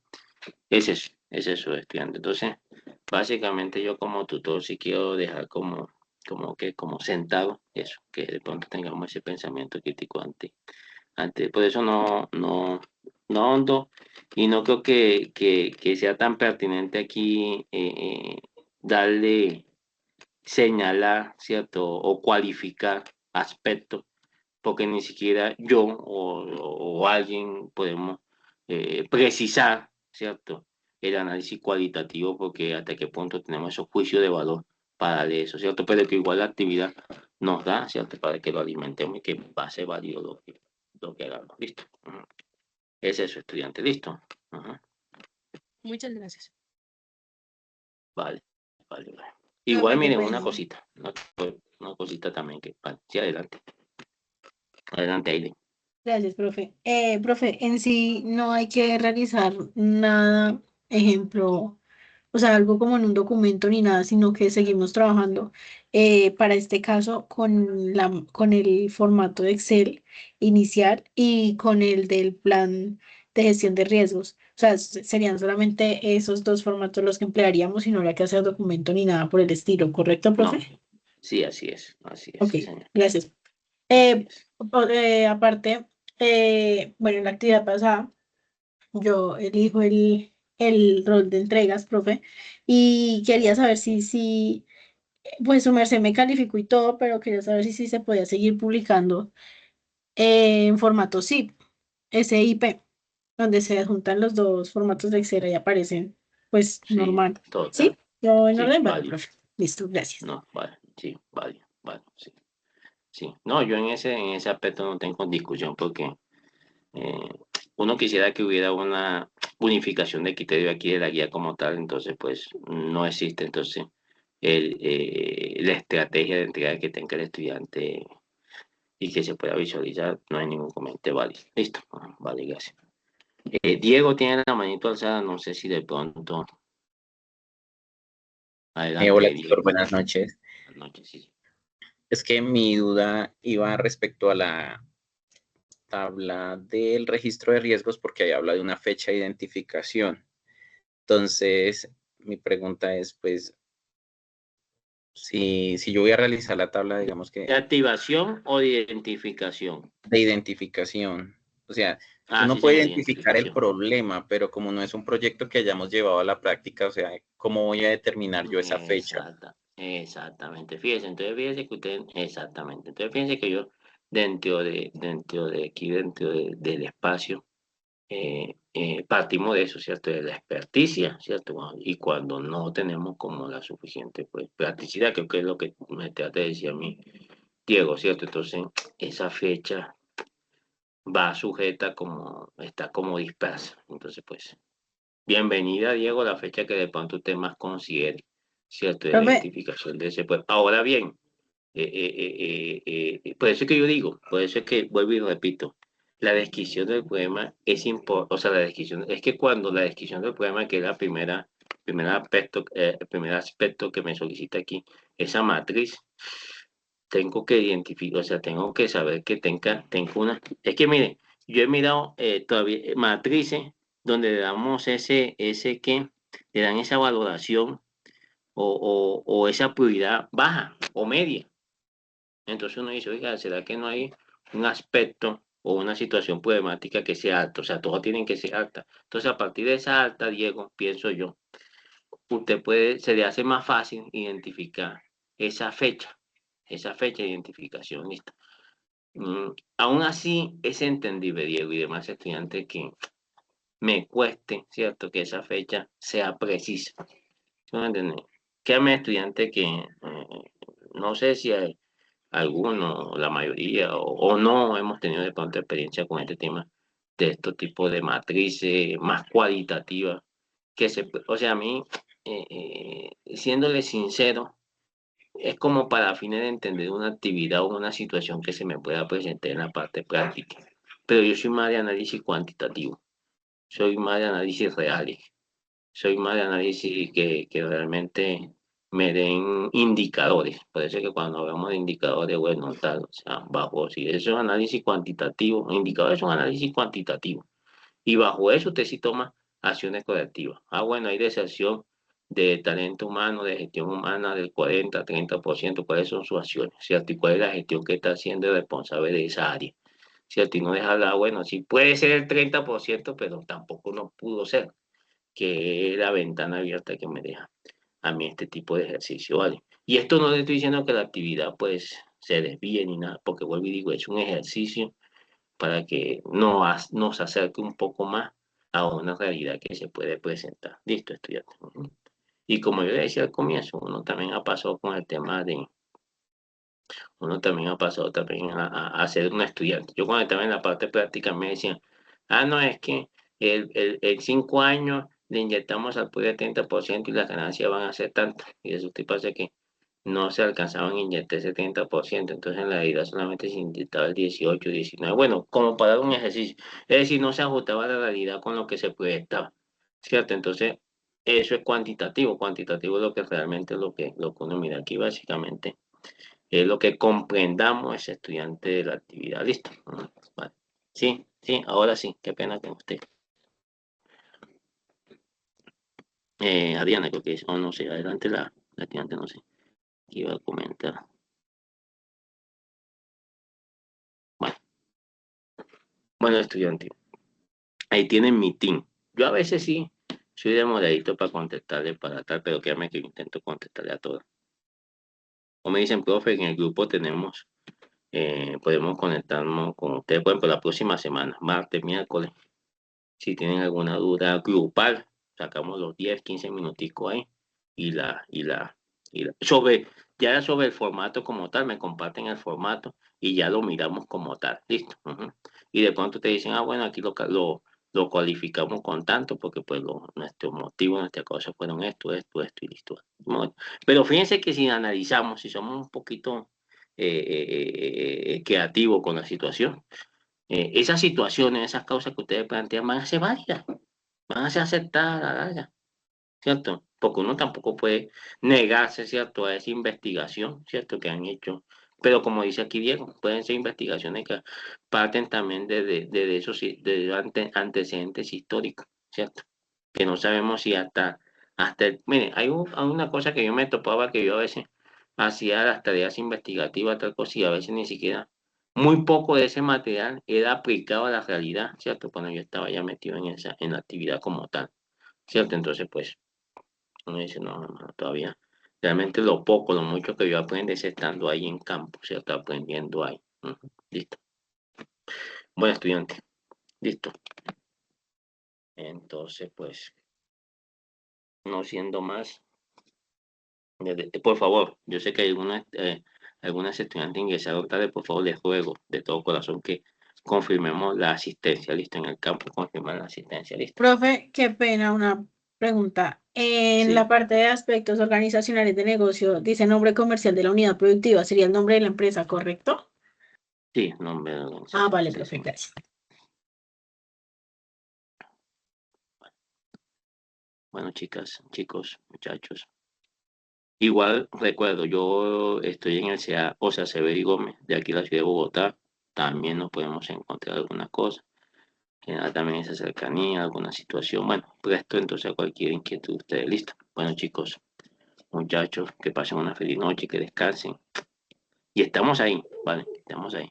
es eso, estudiante. Entonces, básicamente yo como tutor sí quiero dejar como sentado eso, que de pronto tengamos ese pensamiento crítico por eso no hondo y no creo que sea tan pertinente aquí señalar, ¿cierto? O cualificar aspectos, porque ni siquiera yo o alguien podemos precisar, ¿cierto? El análisis cualitativo, porque hasta qué punto tenemos esos juicios de valor para leer eso, ¿cierto? Pero que igual la actividad nos da, ¿cierto? Para que lo alimentemos y que va a ser válido lo que hagamos, ¿listo? Es eso, estudiante, ¿listo? Muchas gracias. Vale. No, Igual, qué miren, pena. una cosita también que... Vale, sí, adelante. Adelante, Aile. Gracias, profe. Profe, en sí no hay que realizar nada, ejemplo, o sea, algo como en un documento ni nada, sino que seguimos trabajando para este caso con el formato de Excel inicial y con el del plan de gestión de riesgos. O sea, serían solamente esos dos formatos los que emplearíamos y no habría que hacer documento ni nada por el estilo, ¿correcto, profe? No, sí, así es, Ok, sí, señor. gracias. Así es. Aparte, bueno, en la actividad pasada yo elijo el rol de entregas, profe, y quería saber si pues su merced me calificó y todo, pero quería saber si se podía seguir publicando en formato SIP, SIP, donde se juntan los dos formatos de Excel y aparecen pues Sí, normal. ¿Sí? total. ¿Yo en Sí, orden? Vale, válido. profe. Listo, gracias. No, vale, sí, vale, sí. Sí, no, yo en ese aspecto no tengo discusión porque eh, uno quisiera que hubiera una unificación de criterio aquí de la guía como tal, entonces pues no existe, entonces la estrategia de entrega que tenga el estudiante y que se pueda visualizar, no hay ningún comentario, vale, listo, vale, gracias. Diego tiene la manito alzada, no sé si de pronto, adelante, Hola, Diego. doctor, buenas noches. Buenas noches, sí. Es que mi duda iba respecto a la tabla del registro de riesgos porque ahí habla de una fecha de identificación. Entonces, mi pregunta es, pues, si yo voy a realizar la tabla, digamos ¿De que activación o de identificación? de identificación, o sea, Ah, uno sí, puede señor, identificar el identificación. problema, pero como no es un proyecto que hayamos llevado a la práctica, o sea, ¿cómo voy a determinar yo esa fecha? Exactamente. Fíjese que usted, exactamente. Entonces fíjense que yo dentro del espacio, partimos de eso, ¿cierto? De la experticia, ¿cierto? Y cuando no tenemos como la suficiente, pues, practicidad, creo que es lo que me trata de decir a mí, Diego, ¿cierto? Entonces, esa fecha va sujeta está como dispersa. Entonces, pues, bienvenida, Diego, la fecha que de pronto usted más considere, ¿cierto? De la Profe, identificación de ese pueblo. Ahora bien, por eso es que yo digo, por eso es que vuelvo y repito, la descripción del poema es importante, o sea, la descripción, es que cuando la descripción del poema, que es el primer aspecto que me solicita aquí, esa matriz, tengo que identificar, o sea, tengo que saber que tengo una, es que mire, yo he mirado todavía matrices donde le damos ese que, le dan esa valoración o esa prioridad baja o media. Entonces uno dice, oiga, ¿será que no hay un aspecto o una situación problemática que sea alta? O sea, todos tienen que ser alta. Entonces, a partir de esa alta, Diego, pienso yo, se le hace más fácil identificar esa fecha de identificación, listo. Aún así, es entendible, Diego, y demás estudiantes que me cueste, ¿cierto? Que esa fecha sea precisa. ¿Sí me entienden? Créame, estudiante que no sé si hay alguno, la mayoría, o no hemos tenido de pronto experiencia con este tema de estos tipos de matrices más cualitativas, o sea, a mí, siéndole sincero, es como para fines de entender una actividad o una situación que se me pueda presentar en la parte práctica. Pero yo soy más de análisis cuantitativo, soy más de análisis reales, soy más de análisis que realmente me den indicadores. Por eso es que cuando hablamos de indicadores, bueno, tal, o sea, bajo, si eso es análisis cuantitativo, indicadores son análisis cuantitativo. Y bajo eso usted sí toma acciones correctivas. Ah, bueno, hay deserción de talento humano, de gestión humana del 40, 30%, ¿cuáles son sus acciones? ¿Cierto? ¿Y cuál es la gestión que está haciendo el responsable de esa área? ¿Cierto? Y no dejarla, bueno, sí puede ser el 30%, pero tampoco no pudo ser, que es la ventana abierta que me deja a mí este tipo de ejercicio, ¿vale? Y esto no le estoy diciendo que la actividad pues se desvíe ni nada, porque vuelvo y digo, es un ejercicio para que nos acerque un poco más a una realidad que se puede presentar. Listo, estudiante. Y como yo decía al comienzo, uno también ha pasado también a ser un estudiante. Yo cuando estaba en la parte práctica me decían, no, es que en 5 años le inyectamos al poder 30% y las ganancias van a ser tantas. Y eso te pasa que no se alcanzaban a inyectar ese 30%, entonces en la realidad solamente se inyectaba el 18, 19, bueno, como para dar un ejercicio, es decir, no se ajustaba a la realidad con lo que se proyectaba, ¿cierto? Entonces, eso es cuantitativo es lo que realmente lo que uno mira aquí básicamente, es lo que comprendamos ese estudiante de la actividad, ¿listo? Vale. Sí, sí, ahora sí, qué pena con usted. Adriana, creo que es, o no sé, adelante la estudiante, no sé, qué iba a comentar. Bueno, estudiante, ahí tienen mi team. Yo a veces sí soy demoradito para contestarle para tal, pero créanme que yo intento contestarle a todos. O me dicen, profe, en el grupo podemos conectarnos con ustedes, por ejemplo, la próxima semana, martes, miércoles, si tienen alguna duda grupal, sacamos los 10, 15 minuticos ahí ya sobre el formato como tal, me comparten el formato y ya lo miramos como tal, listo. Y de pronto te dicen, bueno, aquí lo cualificamos con tanto porque pues nuestros motivos, nuestras cosas fueron esto y listo. Pero fíjense que si analizamos, si somos un poquito creativos con la situación, esas situaciones, esas causas que ustedes plantean van a ser válidas, van a ser aceptadas, ¿cierto? Porque uno tampoco puede negarse, ¿cierto?, a esa investigación, ¿cierto?, que han hecho. Pero como dice aquí Diego, pueden ser investigaciones que parten también de esos antecedentes históricos, ¿cierto? Que no sabemos si mire, hay una cosa que yo me topaba que yo a veces hacía las tareas investigativas, tal cosa, y a veces ni siquiera, muy poco de ese material era aplicado a la realidad, ¿cierto? Cuando yo estaba ya metido en la actividad como tal, ¿cierto? Entonces, pues, uno dice, no, todavía. Realmente lo poco, lo mucho que yo aprendo es estando ahí en campo, ¿cierto? Aprendiendo ahí. Listo. Bueno, estudiante. Listo. Entonces, pues, no siendo más. Por favor, yo sé que hay algunas estudiantes ingresaron tarde, por favor, les ruego de todo corazón que confirmemos la asistencia, ¿listo? En el campo, confirmar la asistencia, ¿listo? Profe, qué pena, una pregunta. En Sí. la parte de aspectos organizacionales de negocio, dice nombre comercial de la unidad productiva, sería el nombre de la empresa, ¿correcto? Sí, nombre de organización. Ah, vale, Sí, profe, sí. gracias. Bueno, chicas, chicos, muchachos. Igual recuerdo, yo estoy en el CA, o sea, Severo y Gómez, de aquí a la ciudad de Bogotá. También nos podemos encontrar alguna cosa, que nada, también esa cercanía, alguna situación. Bueno, presto entonces a cualquier inquietud de ustedes. Listo. Bueno, chicos, muchachos, que pasen una feliz noche, que descansen. Y estamos ahí, ¿vale? Estamos ahí.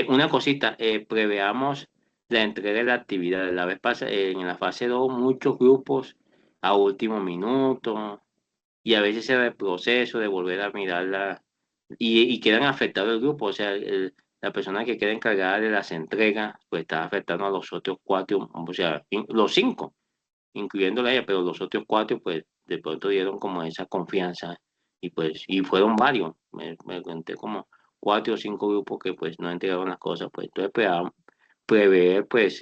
Una cosita, preveamos la entrega de la actividad. La vez pasada, en la fase 2, muchos grupos a último minuto y a veces se ve el proceso de volver a mirarla y quedan afectados el grupo, o sea, la persona que queda encargada de las entregas, pues está afectando a los otros 4, o sea, los 5, incluyéndola a ella, pero los otros 4, pues de pronto dieron como esa confianza y pues, y fueron varios, me conté como 4 o 5 grupos que pues no entregaron las cosas, pues entonces prever pues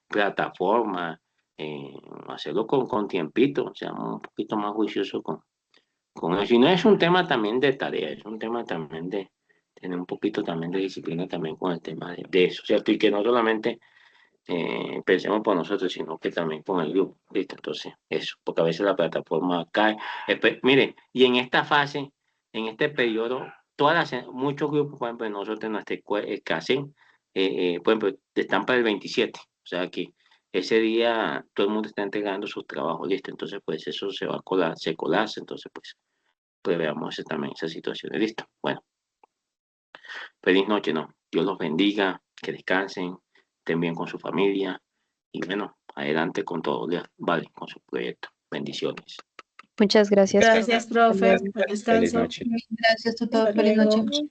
plataformas, hacerlo con tiempito, o sea, un poquito más juicioso con eso. Y no es un tema también de tarea, es un tema también de tener un poquito también de disciplina también con el tema de eso, ¿cierto? Y que no solamente pensemos por nosotros, sino que también con el grupo, ¿listo? Entonces, eso, porque a veces la plataforma cae. Mire, y en esta fase, en este periodo, muchos grupos, por ejemplo, nosotros en nuestra CACEN, por ejemplo, están para el 27, o sea que ese día todo el mundo está entregando sus trabajos, ¿listo? Entonces, pues eso se va a colar, se colapsa, entonces, pues veamos también esas situaciones, ¿listo? Bueno, feliz noche, ¿no? Dios los bendiga, que descansen, estén bien con su familia y bueno, adelante con todo, vale, con su proyecto. Bendiciones. Muchas gracias. Gracias, profe. Buen Feliz descanso. noche. Gracias, tutor. Hasta Feliz luego. noche.